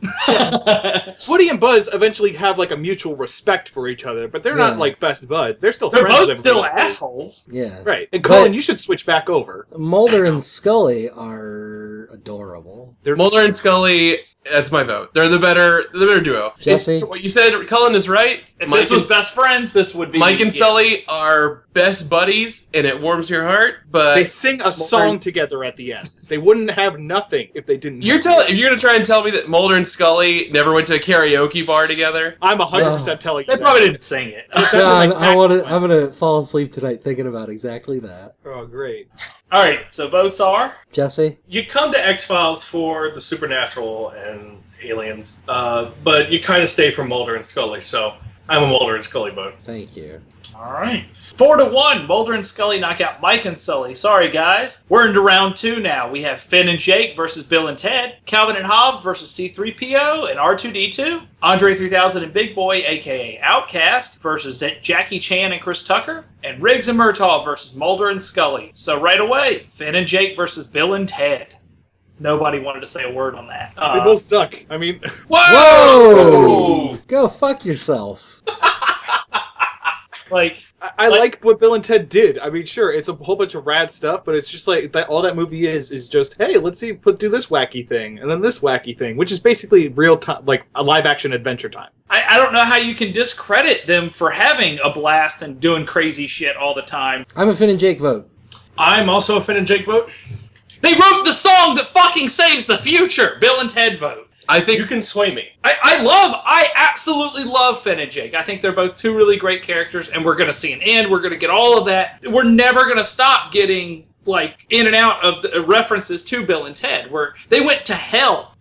Woody and Buzz eventually have like a mutual respect for each other, but they're Yeah. not like best buds. They're still They're friends both with still everybody. assholes. Yeah. Right. And But- Colin, you should switch back over. Mulder and Scully are adorable. They're Mulder and Scully. That's my vote. They're the better duo. Jesse? What you said, Cullen is right. If Mike this was and- best friends, this would be Mike and yeah. Sully are best buddies, and it warms your heart. But They sing a song together at the end. They wouldn't have nothing if they didn't. if you're gonna try and tell me that Mulder and Scully never went to a karaoke bar together, I'm 100% telling you. They that. probably didn't sing it. John, I'm gonna fall asleep tonight thinking about exactly that. Oh, great. All right, so votes are Jesse? You come to X-Files for the supernatural and aliens, but you kind of stay for Mulder and Scully, so I'm a Mulder and Scully vote. Thank you. All right. 4-1. Mulder and Scully knock out Mike and Sully. Sorry, guys. We're into round 2 now. We have Finn and Jake versus Bill and Ted. Calvin and Hobbes versus C-3PO and R2-D2. Andre 3000 and Big Boy, a.k.a. Outcast, versus Jackie Chan and Chris Tucker. And Riggs and Murtaugh versus Mulder and Scully. So right away, Finn and Jake versus Bill and Ted. Nobody wanted to say a word on that. They both suck. I mean, Whoa! Go fuck yourself. Like, I like what Bill and Ted did. I mean, sure, it's a whole bunch of rad stuff, but it's just like that. All that movie is just, hey, let's see, do this wacky thing and then this wacky thing, which is basically real time, like a live action Adventure Time. I don't know how you can discredit them for having a blast and doing crazy shit all the time. I'm a Finn and Jake vote. I'm also a Finn and Jake vote. They wrote the song that fucking saves the future. Bill and Ted vote. I think You can sway me. I absolutely love Finn and Jake. I think they're both two really great characters, and we're going to see an end. We're going to get all of that. We're never going to stop getting, like, in and out of the references to Bill and Ted, where they went to hell.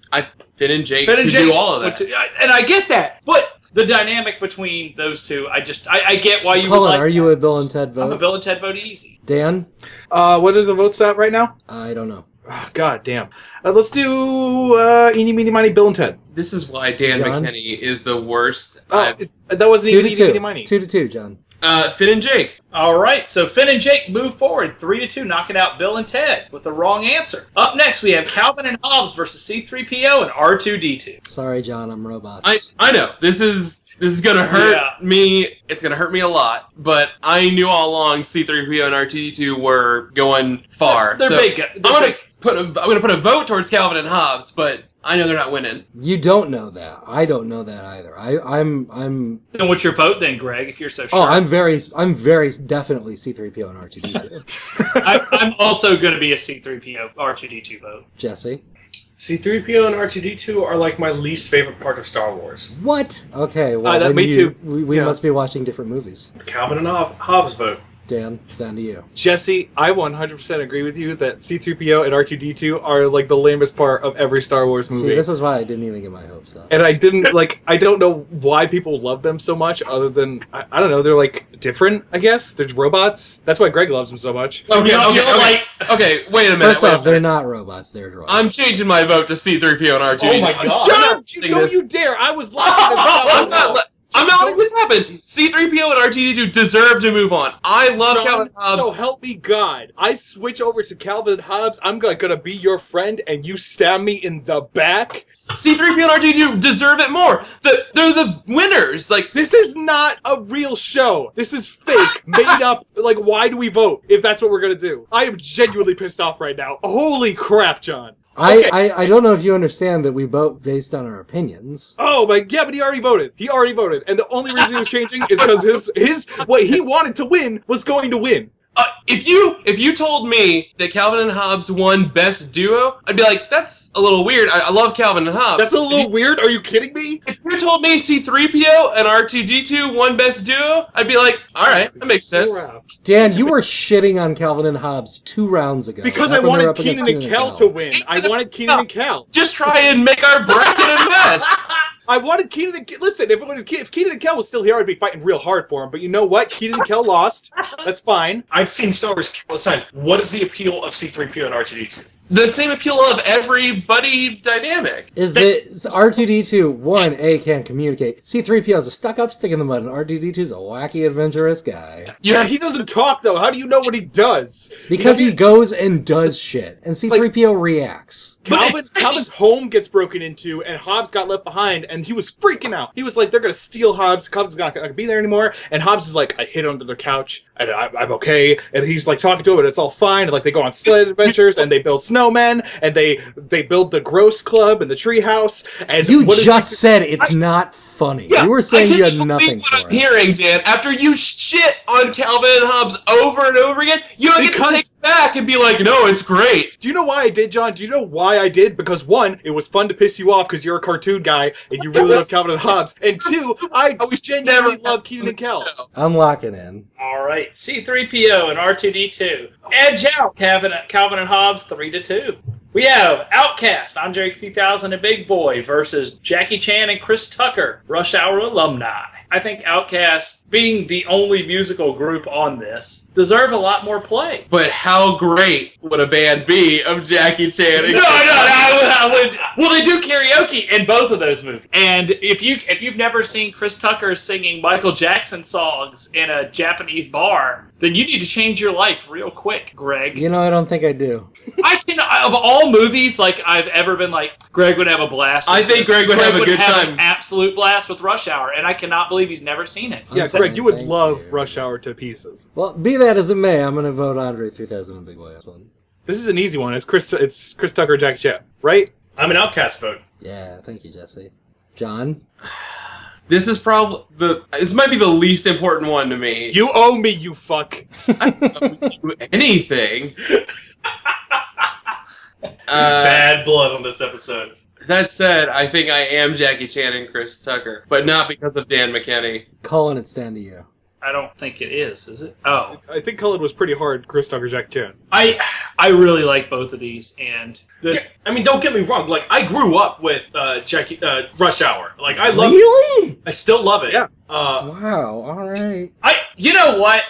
Finn and Jake Finn and could Jake do all of that. and I get that. But the dynamic between those two, I get why you Colin, would like are you that. a Bill and Ted I'm a vote? Bill and Ted vote easy. Dan? What are the votes at right now? I don't know. Oh, God damn. Let's do Eeny, Meeny, Miny, Bill and Ted. This is why Dan John? McKinney is the worst. Oh, that wasn't 2 even to Eeny, Meeny, 2. Miny. 2 to 2, John. Finn and Jake. All right, so Finn and Jake move forward 3-2, knocking out Bill and Ted with the wrong answer. Up next, we have Calvin and Hobbes versus C-3PO and R2-D2. Sorry, John, I'm robots. I know this is gonna hurt Yeah. me. It's gonna hurt me a lot. But I knew all along C-3PO and R2-D2 were going far. They're so big. I'm gonna put a vote towards Calvin and Hobbes, but I know they're not winning. You don't know that. I don't know that either. I'm Then what's your vote then, Greg, if you're so sure? Oh, I'm very definitely C-3PO and R2-D2. I'm also going to be a C-3PO, R2-D2 vote. Jesse? C-3PO and R2-D2 are like my least favorite part of Star Wars. What? Okay, well, then me too. We Yeah. must be watching different movies. Calvin and Hobbes vote. Dan, it's down to you. Jesse, I 100% agree with you that C-3PO and R2-D2 are like the lamest part of every Star Wars movie. See, this is why I didn't even get my hopes up. And I didn't I don't know why people love them so much other than I don't know, they're like different, I guess. They're robots. That's why Greg loves them so much. You don't like... Okay, wait a minute. First wait a off, they're minute. not robots, they're droids. I'm changing my vote to C-3PO and R2-D2. Oh my God. John, I'm don't you dare! I was laughing I'm not letting this happen. C-3PO and R2-D2 deserve to move on. I love Calvin Hobbes. So help me God. I switch over to Calvin and Hobbes, I'm gonna be your friend and you stab me in the back? C-3PO and R2-D2 deserve it more. They're the winners. Like, This is not a real show. This is fake, made up. Like, why do we vote if that's what we're gonna do? I am genuinely pissed off right now. Holy crap, John. Okay. I don't know if you understand that we vote based on our opinions. Oh my, yeah, but he already voted. And the only reason he was changing is because his what he wanted to win was going to win. if you told me that Calvin and Hobbes won Best Duo, I'd be like, that's a little weird. I love Calvin and Hobbes. That's a little weird. Are you kidding me? If you told me C-3PO and R2-D2 won Best Duo, I'd be like, all right, that makes sense. Dan, you were shitting on Calvin and Hobbes 2 rounds ago. Because back I when they were wanted up against Keenan and Kel to win. I wanted Keenan and Kel. Just try and make our bracket a mess. I wanted Keenan and Kel. Listen, if Keenan and Kel was still here, I'd be fighting real hard for him. But you know what? Keenan and Kel lost. That's fine. I've seen Star Wars countless times. What is the appeal of C-3PO and R2-D2? the same appeal of everybody dynamic. Is it R2D2, 1, can't communicate. C-3PO is a stuck-up stick in the mud, and R2D2 is a wacky, adventurous guy. Yeah, he doesn't talk, though. How do you know what he does? Because he goes and does shit, and C-3PO reacts. Calvin's home gets broken into, and Hobbs got left behind, and he was freaking out. He was like, they're going to steal Hobbs. Hobbs is not going to be there anymore. And Hobbs is like, I hid under the couch, and I'm okay. And he's like talking to him, and it's all fine. And like they go on sled adventures, and they build snowmen, and they build the Gross Club and the treehouse. And you just said it's not funny. You were saying you had nothing for it. I'm hearing, Dan, after you shit on Calvin and Hobbes over and over again, you don't get to take it back and be like, no, it's great. Do you know why I did, John? Do you know why I did? Because one, it was fun to piss you off because you're a cartoon guy and you really love Calvin and Hobbes. And two, I genuinely love Keenan and Kel. I'm locking in. All right, C-3PO and R2-D2. Edge out, Calvin and Hobbes, 3-2. We have Outcast, Andre 3000 and Big Boy versus Jackie Chan and Chris Tucker, Rush Hour alumni. I think Outcast, being the only musical group on this, deserve a lot more play. But how great would a band be of Jackie Chan? No, I would. Well, they do karaoke in both of those movies. And if you've never seen Chris Tucker singing Michael Jackson songs in a Japanese bar, then you need to change your life real quick, Greg. You know, I don't think I do. Of all movies, like I've ever been like, Greg would have a blast. I think Greg would have a good time. An absolute blast with Rush Hour, and I cannot believe he's never seen it. Yeah, Greg, you would love Rush Hour to pieces. Well, be that as it may, I'm going to vote Andre 3000 and Big Boy. This is an easy one. It's Chris Tucker, Jackie Chan, right? I'm an Outcast vote. Yeah, thank you, Jesse. John? This is probably this might be the least important one to me. You owe me, you fuck. I don't owe you anything. Bad blood on this episode. That said, I think I am Jackie Chan and Chris Tucker, but not because of Dan McKinney. Colin, it's down to you. I don't think it is it? Oh. I think Cullen was pretty hard, Chris Tucker, Jackie Chan. I really like both of these, and this... Yeah, I mean, don't get me wrong. Like, I grew up with Rush Hour. Like, I love Really? I still love it. Yeah. Wow, alright. You know what?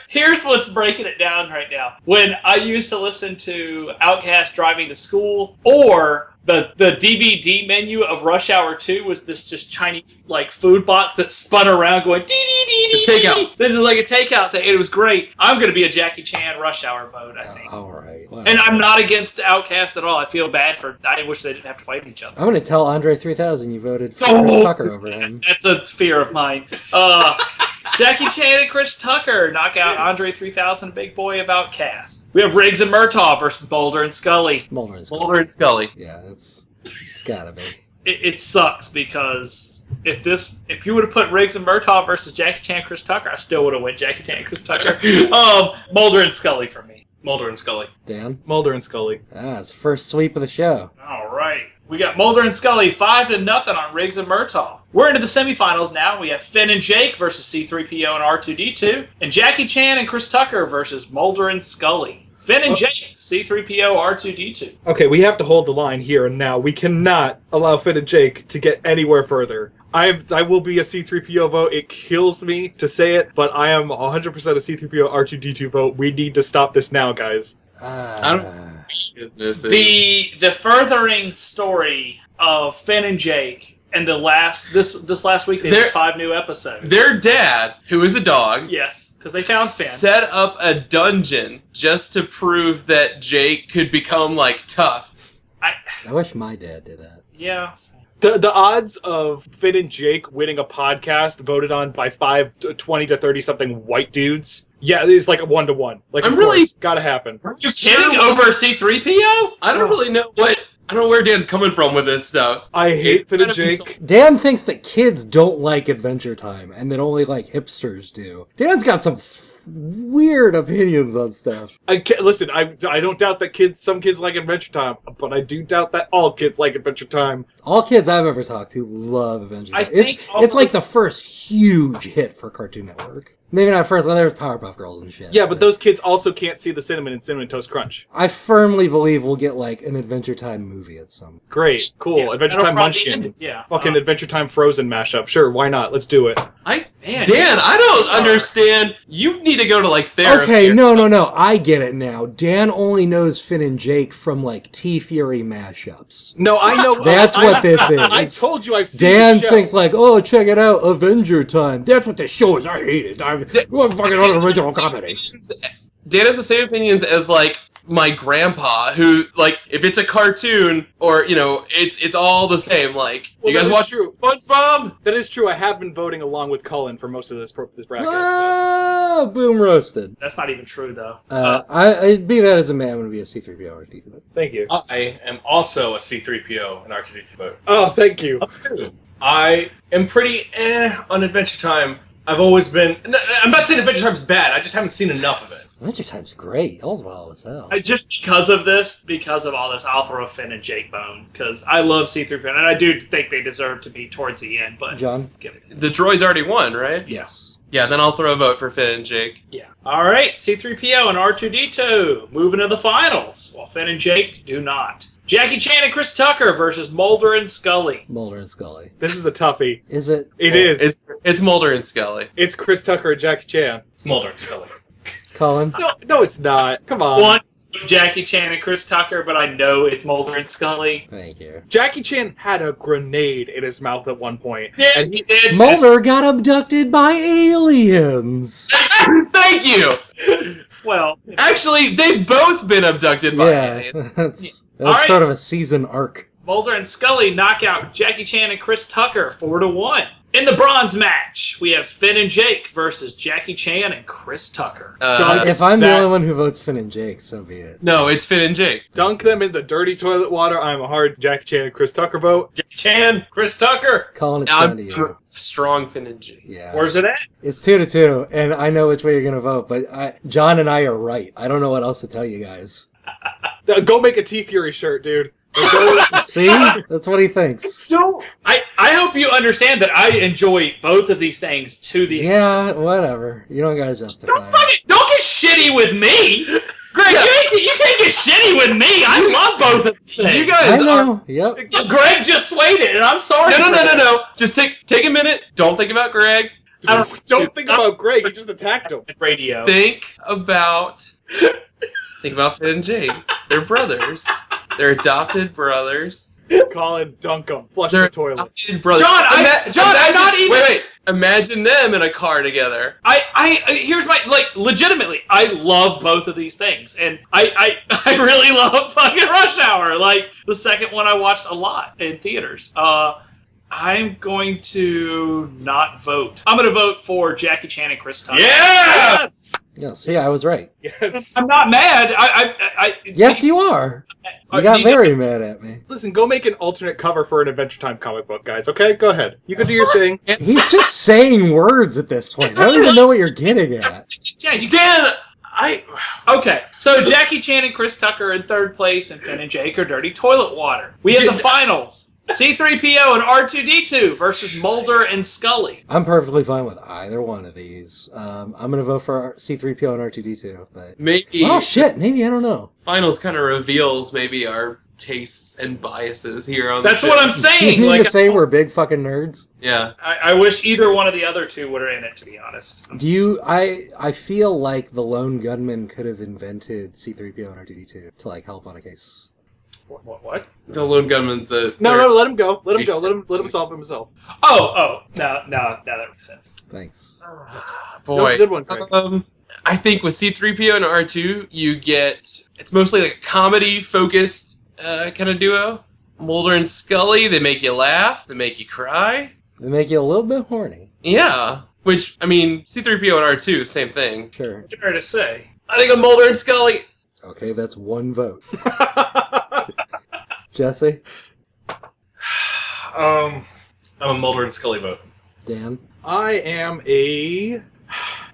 Here's what's breaking it down right now. When I used to listen to Outkast driving to school, or... The DVD menu of Rush Hour 2 was this just Chinese like food box that spun around going dee dee dee dee. Takeout. This is like a takeout thing. It was great. I'm going to be a Jackie Chan Rush Hour vote, I think. All right. Well, And I'm not against Outcast at all. I feel bad for. I wish they didn't have to fight each other. I'm going to tell Andre 3000 you voted for Oh. Chris Tucker over him. That's a fear of mine. Jackie Chan and Chris Tucker knock out Andre 3000, Big Boy of Outcast. We have Riggs and Murtaugh versus Boulder and Scully. Mulder and Scully. Yeah, it's gotta be. It sucks because if you would have put Riggs and Murtaugh versus Jackie Chan, Chris Tucker, I still would have went Jackie Chan, Chris Tucker. Mulder and Scully for me. Mulder and Scully. Dan? Mulder and Scully. It's the first sweep of the show. All right. We got Mulder and Scully 5-0 on Riggs and Murtaugh. We're into the semifinals now. We have Finn and Jake versus C-3PO and R2-D2, and Jackie Chan and Chris Tucker versus Mulder and Scully. Finn and Jake, C-3PO, R2-D2. Okay, we have to hold the line here and now. We cannot allow Finn and Jake to get anywhere further. I will be a C-3PO vote. It kills me to say it, but I am 100% a C-3PO R2-D2 vote. We need to stop this now, guys. I don't know what business is. The furthering story of Finn and Jake, and this last week they did 5 new episodes. Their dad, who is a dog, yes, because they found Finn, set up a dungeon just to prove that Jake could become like tough. I wish my dad did that. Yeah. The odds of Finn and Jake winning a podcast voted on by 20 to 30 something white dudes, yeah, it's like a 1-to-1. Like, I'm of really course, gotta happen. Are you kidding? Over C-3PO? I don't really know where Dan's coming from with this stuff. I hate Finn and Jake. Dan thinks that kids don't like Adventure Time and that only like hipsters do. Dan's got some weird opinions on stuff. Listen, I don't doubt that some kids like Adventure Time, but I do doubt that all kids like Adventure Time. All kids I've ever talked to love Adventure Time. It's like the first huge hit for Cartoon Network. Maybe not first. Well, there was Powerpuff Girls and shit. Yeah, but those kids also can't see the cinnamon in Cinnamon Toast Crunch. I firmly believe we'll get like an Adventure Time movie at some. Great, cool. Yeah, Adventure that'll Time probably Munchkin. end- Yeah. Fucking Adventure Time Frozen mashup. Sure, why not? Let's do it. Man, Dan, I don't understand. You need to go to like therapy. Okay, no. I get it now. Dan only knows Finn and Jake from like T-Fury mashups. No, I know. That's what this is. I told you I've seen Dan the show. thinks like, oh, check it out, Avenger Time. That's what the show is. I hate it. I'm fucking on original comedy. Dan has the same opinions as like my grandpa, who like if it's a cartoon or it's all the same. Like Well, you guys that watch is SpongeBob? That is true. I have been voting along with Cullen for most of this bracket. So. Ah, boom roasted. That's not even true, though. I'd be that as a man. I'm gonna be a C-3PO or D2. Thank you. I am also a C-3PO and R2-D2 vote. Oh, thank you. I am pretty on Adventure Time. I've always been... I'm not saying Adventure Time's bad, I just haven't seen enough of it. Adventure Time's great. All's wild as hell. Just because of all this, I'll throw Finn and Jake bone, because I love C-3PO, and I do think they deserve to be towards the end, but... John? The droids already won, right? Yes. Yeah, then I'll throw a vote for Finn and Jake. Yeah. All right, C-3PO and R2-D2 moving to the finals, while Finn and Jake do not. Jackie Chan and Chris Tucker versus Mulder and Scully. Mulder and Scully. This is a toughie. Is it? It is. It's Mulder and Scully. It's Chris Tucker and Jackie Chan. It's Mulder and Scully. Colin? No, it's not. Come on. Want Jackie Chan and Chris Tucker, but I know it's Mulder and Scully. Thank you. Jackie Chan had a grenade in his mouth at one point. Yeah, And he did. Mulder got abducted by aliens. Thank you! Well, Actually, they've both been abducted by Yeah, aliens. that's Alright. sort of a season arc. Mulder and Scully knock out Jackie Chan and Chris Tucker 4-1. In the bronze match, we have Finn and Jake versus Jackie Chan and Chris Tucker. John, If I'm the that- only one who votes Finn and Jake, so be it. No, it's Finn and Jake. Dunk them in the dirty toilet water. I'm a hard Jackie Chan and Chris Tucker vote. Jackie Chan, Chris Tucker. Colin, it's down to I'm you. strong Finn and Jake. Yeah. Where's it at? It's 2-2, and I know which way you're gonna vote, but John and I are right. I don't know what else to tell you guys. Go make a T-Fury shirt, dude. Go- See? That's what he thinks. I hope you understand that I enjoy both of these things to the extent. Yeah, whatever. You don't gotta justify it. Don't get shitty with me! Greg, you can't get shitty with me! I love both of these things! You I guys are... know. Yep. Greg just swayed it, and I'm sorry. No. Just take a minute. Don't think about Greg. Don't think about Greg. You just attacked him. Radio. Think about Finn and Jake. They're brothers. They're adopted brothers. Colin, dunk him. Flush They're the toilet. adopted brothers. John, I'm not even- Wait. Imagine them in a car together. Here's my, legitimately, I love both of these things, and I really love fucking Rush Hour, like, the second one I watched a lot in theaters. I'm going to not vote. I'm going to vote for Jackie Chan and Chris Tucker. Yes! Yeah, see, I was right. Yes. I'm not mad. Yes, you are. You got very mad at me. Listen, go make an alternate cover for an Adventure Time comic book, guys, okay? Go ahead. You can do your thing. He's just saying words at this point. I don't even know what you're getting at. Yeah, you Dan, Okay, so Jackie Chan and Chris Tucker in third place, and Finn and Jake are Dirty Toilet Water. We have the finals. C-3PO and R2-D2 versus Mulder and Scully. I'm perfectly fine with either one of these. I'm going to vote for C-3PO and R2-D2. But maybe oh, shit. Maybe. I don't know. finals kind of reveals maybe our tastes and biases here on That's the what show. I'm saying. You mean Like, to say we're big fucking nerds? Yeah. I wish either one of the other two were in it, to be honest. Do you... I feel like the lone gunman could have invented C-3PO and R2-D2 to, like, help on a case. What? The lone gunman's a... No, let him go. Let him go. Let him solve it himself. Oh, now that makes sense. Thanks. Boy. That was a good one, Craig. I think with C-3PO and R2, you get... It's mostly like a comedy-focused kind of duo. Mulder and Scully, they make you laugh, they make you cry. They make you a little bit horny. Yeah. Which, I mean, C-3PO and R2, same thing. Sure. Fair to say. I think of Mulder and Scully. Okay, that's one vote. Jesse? I'm a Mulder and Scully vote. Dan? I am a...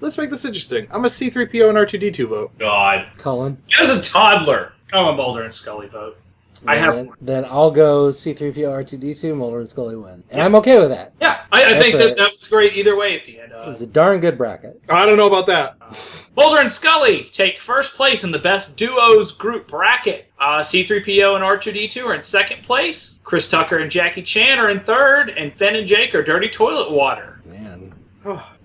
Let's make this interesting. I'm a C-3PO and R2-D2 vote. God. Colin? As a toddler. I'm a Mulder and Scully vote. I have Then I'll go C3PO, R2D2, Mulder and Scully win, and I'm okay with that. Yeah, I think that was great either way at the end. It's a darn good bracket. I don't know about that. Mulder and Scully take first place in the best duos group bracket. C3PO and R2D2 are in second place. Chris Tucker and Jackie Chan are in third, and Finn and Jake are Dirty Toilet Water. Man,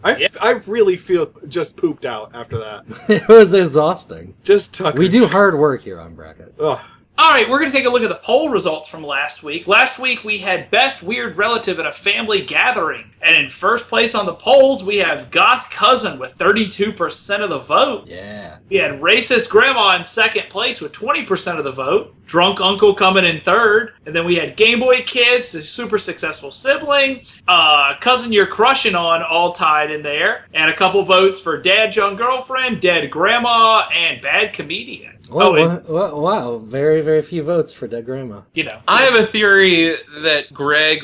I really feel just pooped out after that. it was exhausting. Just Tucker. We do hard work here on bracket. Ugh. All right, we're going to take a look at the poll results from last week. Last week, we had Best Weird Relative at a Family Gathering. And in first place on the polls, we have Goth Cousin with 32% of the vote. Yeah. We had Racist Grandma in second place with 20% of the vote. Drunk Uncle coming in third. And then we had Game Boy Kids, a super successful sibling. Cousin You're Crushing On all tied in there. And a couple votes for Dad's Young Girlfriend, Dead Grandma, and Bad Comedian. Wow, very, very few votes for Dead Grandma. You know. I have a theory that Greg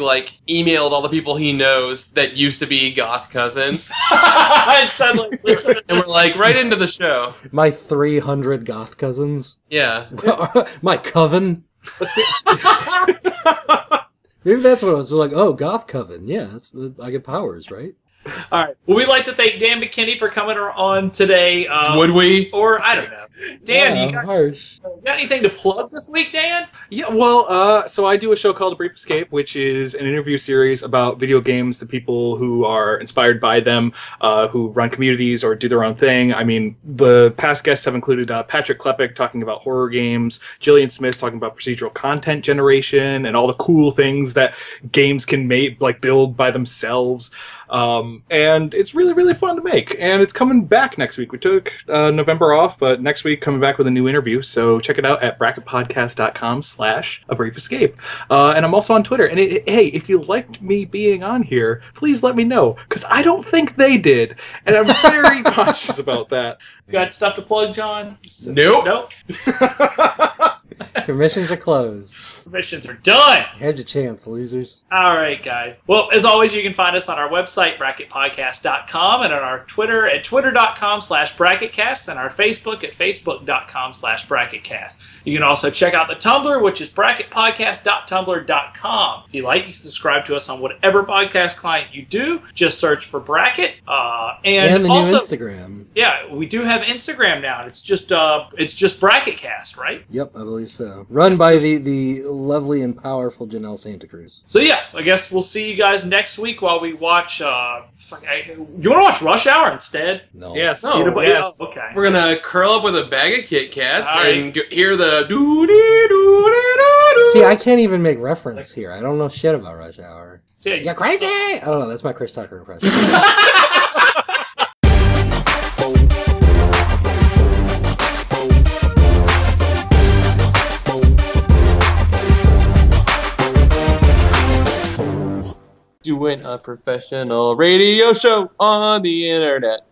emailed all the people he knows that used to be Goth Cousin, And suddenly, listen. and we're like right into the show. My 300 goth cousins. Yeah. My coven. Maybe that's what I was like. Oh, goth coven. Yeah, I get powers, right? All right. Well, we'd like to thank Dan McKinney for coming on today. Would we? Or, I don't know. Dan, Yeah, you got harsh. anything to plug this week, Dan? Yeah, well, so I do a show called A Brief Escape, which is an interview series about video games, the people who are inspired by them, who run communities or do their own thing. I mean, the past guests have included Patrick Klepek talking about horror games, Jillian Smith talking about procedural content generation, and all the cool things that games can make, build by themselves. And it's really, really fun to make. And it's coming back next week. We took November off, but next week coming back with a new interview. So check it out at bracketpodcast.com/abriefescape. And I'm also on Twitter. And hey, if you liked me being on here, please let me know, because I don't think they did. And I'm very conscious about that. You got stuff to plug, John? Nope. Nope. Commissions are closed. Permissions are done. Had your chance, losers. All right, guys. Well, as always, you can find us on our website, bracketpodcast.com, and on our Twitter at twitter.com/bracketcast, and our Facebook at facebook.com/bracketcast. You can also check out the Tumblr, which is bracketpodcast.tumblr.com. If you like, you can subscribe to us on whatever podcast client you do. Just search for Bracket. And the also, new Instagram. Yeah, we do have Instagram now, and it's just Bracketcast, right? Yep, I believe so. Run by the lovely and powerful Janelle Santa Cruz. So yeah, I guess we'll see you guys next week while we watch. You want to watch Rush Hour instead? No. Yes. Yes. Oh, okay. We're gonna curl up with a bag of Kit Kats All right. and hear the doo-dee-doo-dee-doo-doo. See, I can't even make reference here. I don't know shit about Rush Hour. So, yeah, You're crazy! I don't know. That's my Chris Tucker impression. Doing a professional radio show on the internet.